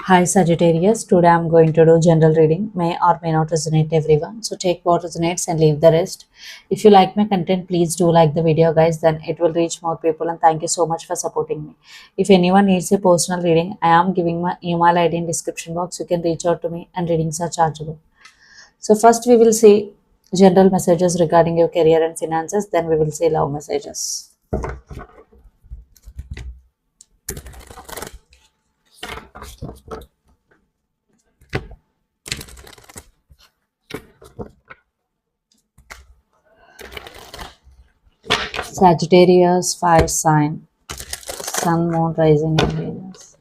Hi Sagittarius, today I'm going to do general reading. May or may not resonate everyone. So take what resonates and leave the rest. If you like my content, please do like the video guys, then it will reach more people and thank you so much for supporting me. If anyone needs a personal reading, I am giving my email ID in description box. You can reach out to me and readings are chargeable. So first we will see general messages regarding your career and finances, then we will see love messages. Sagittarius, fire sign, sun, moon, rising and Venus.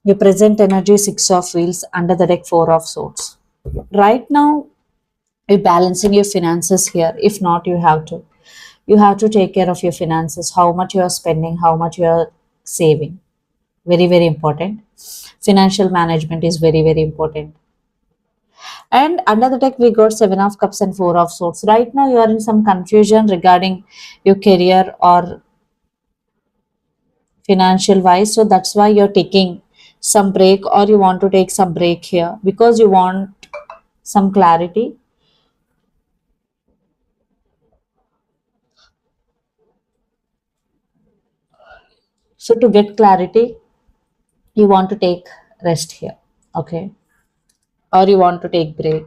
Your present energy, six of wheels, under the deck, four of swords. Right now, you're balancing your finances here. If not, you have to. You have to take care of your finances, how much you are spending, how much you are saving. Very, very important. Financial management is very, very important. And under the deck, we got seven of cups and four of swords. Right now, you are in some confusion regarding your career or financial wise. So that's why you're taking some break or you want to take some break here because you want some clarity. So to get clarity, you want to take rest here, okay? Or you want to take break.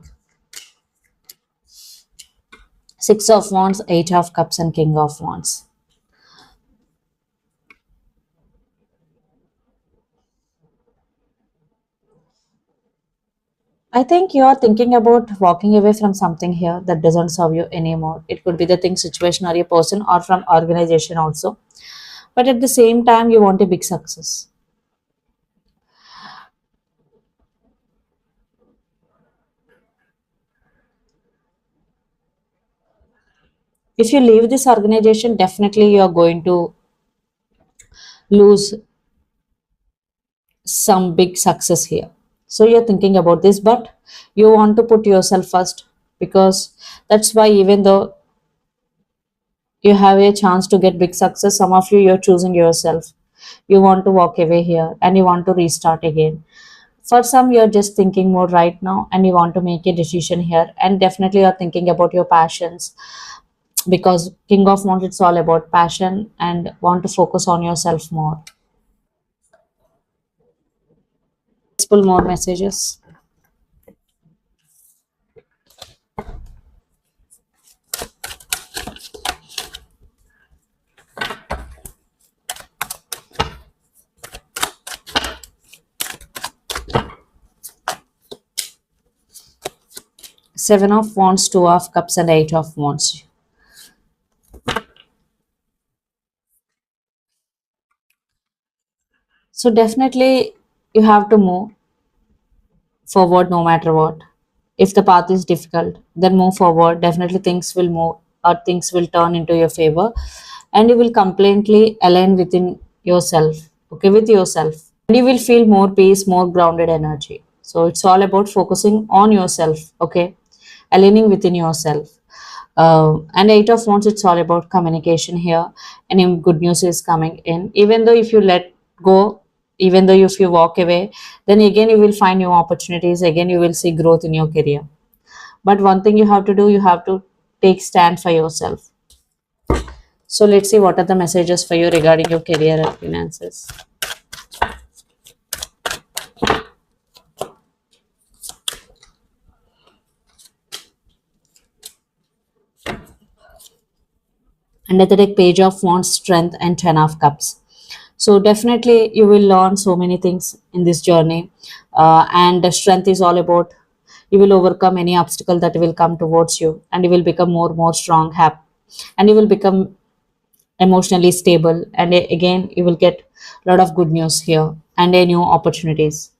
Six of wands, eight of cups and king of wands. I think you are thinking about walking away from something here that doesn't serve you anymore. It could be the thing, situation, or a person, or from organization also. But at the same time, you want a big success. If you leave this organization, definitely you are going to lose some big success here. So you're thinking about this, but you want to put yourself first because that's why, even though you have a chance to get big success, some of you, you're choosing yourself. You want to walk away here and you want to restart again. For some, you're just thinking more right now and you want to make a decision here, and definitely you're thinking about your passions because King of Wands, it's all about passion and want to focus on yourself more. Let's pull more messages. Seven of Wands, two of Cups, and eight of Wands. So definitely you have to move forward no matter what. If the path is difficult, then move forward. Definitely things will move or things will turn into your favor and you will completely align within yourself, okay, with yourself. And you will feel more peace, more grounded energy. So it's all about focusing on yourself, okay, aligning within yourself. And eight of wands, it's all about communication here. Any good news is coming in. Even though if you let go, even though if you walk away, then again you will find new opportunities. Again, you will see growth in your career. But one thing you have to do, you have to take stand for yourself. So let's see what are the messages for you regarding your career and finances. Under the deck, page of wands, strength, and 10 of cups. So definitely you will learn so many things in this journey. And the strength is all about you will overcome any obstacle that will come towards you and you will become more strong, happy, and you will become emotionally stable, and again you will get a lot of good news here and a new opportunities.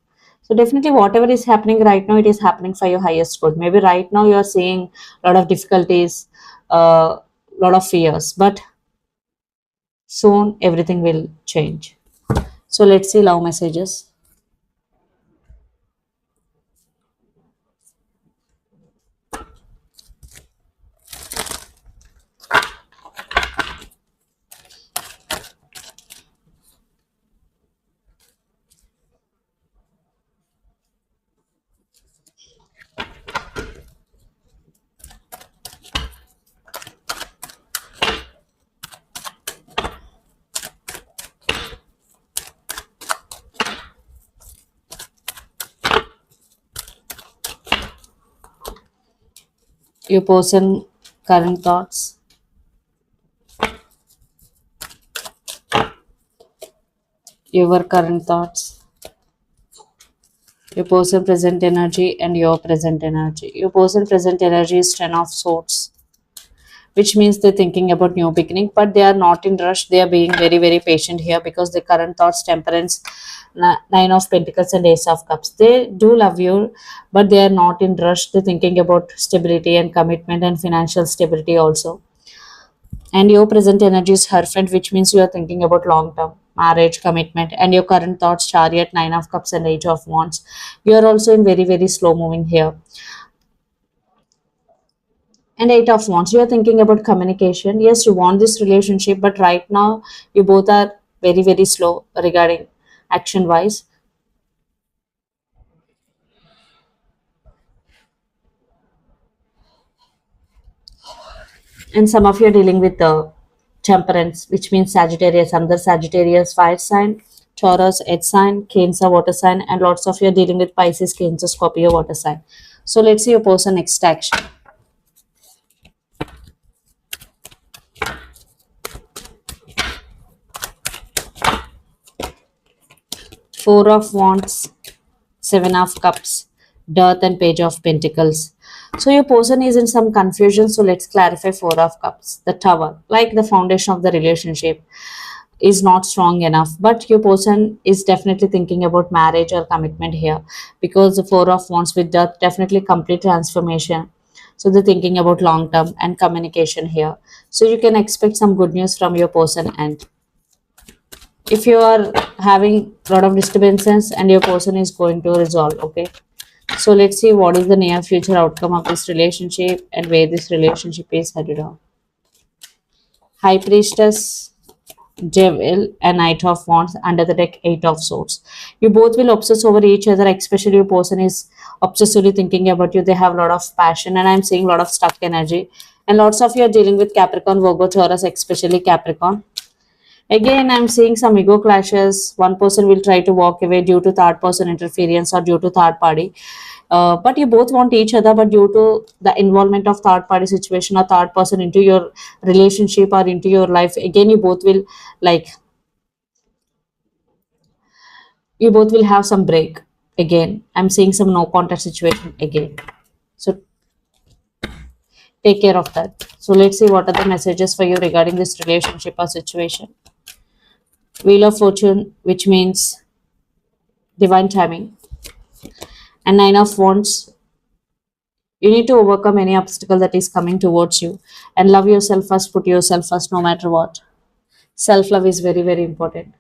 So definitely whatever is happening right now, it is happening for your highest good. Maybe right now you are seeing a lot of difficulties, a lot of fears, but soon everything will change. So let's see love messages. Your person current thoughts, your current thoughts, your person present energy, and your present energy. Your person present energy is 10 of swords, which means they're thinking about new beginning, but they are not in rush. They are being very very patient here because the current thoughts, temperance, nine of pentacles and ace of cups, they do love you, but they are not in rush. They're thinking about stability and commitment and financial stability also. And your present energy is Hierophant, which means you are thinking about long term marriage, commitment, and your current thoughts, Chariot, Nine of Cups, and Age of Wands. You are also in very, very slow moving here. And Eight of Wands, you are thinking about communication. Yes, you want this relationship, but right now you both are very, very slow regarding action wise. And some of you are dealing with the temperance, which means Sagittarius, another Sagittarius, fire sign, Taurus, earth sign, Cancer, water sign, and lots of you are dealing with Pisces, Cancer, Scorpio, water sign. So let's see your person next action. Four of Wands, Seven of Cups, Death, and Page of Pentacles. So your person is in some confusion. So let's clarify Four of Cups, the Tower, like the foundation of the relationship is not strong enough, but your person is definitely thinking about marriage or commitment here because the Four of Wands with Death, definitely complete transformation. So they're thinking about long term and communication here. So you can expect some good news from your person. And if you are having a lot of disturbances, and your person is going to resolve, okay. So let's see what is the near future outcome of this relationship and where this relationship is headed on. High Priestess, Devil, and Knight of Wands, under the deck Eight of Swords. You both will obsess over each other, especially your person is obsessively thinking about you. They have a lot of passion, and I'm seeing a lot of stuck energy. And lots of you are dealing with Capricorn, Virgo, Taurus, especially Capricorn. Again, I'm seeing some ego clashes. One person will try to walk away due to third person interference or due to third party. But you both want each other, but due to the involvement of third party situation or third person into your relationship or into your life, again, like you both will have some break. Again, I'm seeing some no contact situation again. So take care of that. So let's see what are the messages for you regarding this relationship or situation. Wheel of Fortune, which means divine timing, and Nine of Wands. You need to overcome any obstacle that is coming towards you and love yourself first, put yourself first no matter what. Self love is very, very important.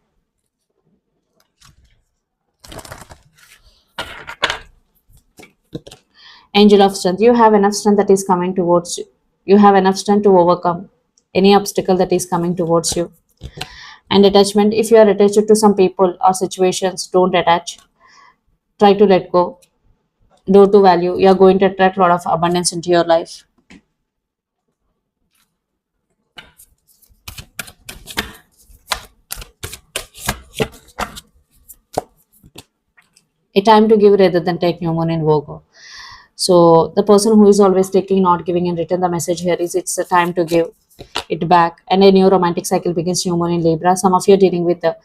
Angel of Strength. You have enough strength that is coming towards you. You have enough strength to overcome any obstacle that is coming towards you. And attachment. If you are attached to some people or situations, don't attach. Try to let go. Do to value. You are going to attract a lot of abundance into your life. A time to give rather than take, new moon in Virgo. So the person who is always taking, not giving, and return, the message here is it's a time to give it back. And a new romantic cycle begins, new moon in Libra. Some of you are dealing with the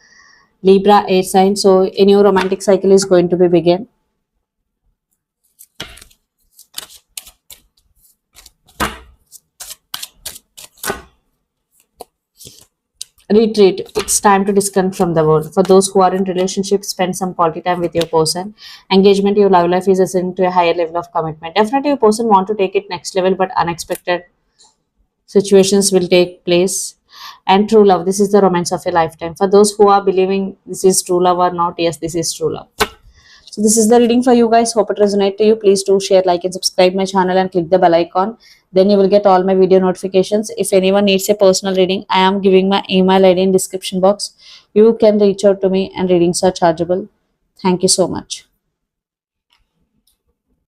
Libra air sign. So a new romantic cycle is going to be begin. Retreat. It's time to disconnect from the world. For those who are in relationship, spend some quality time with your person. Engagement, your love life is ascending to a higher level of commitment. Definitely your person want to take it next level, but unexpected situations will take place. And true love, this is the romance of a lifetime. For those who are believing this is true love or not, yes, this is true love. So this is the reading for you guys. Hope it resonate to you. Please do share, like, and subscribe my channel and click the bell icon. Then you will get all my video notifications. If anyone needs a personal reading, I am giving my email ID in description box. You can reach out to me and readings are chargeable. Thank you so much.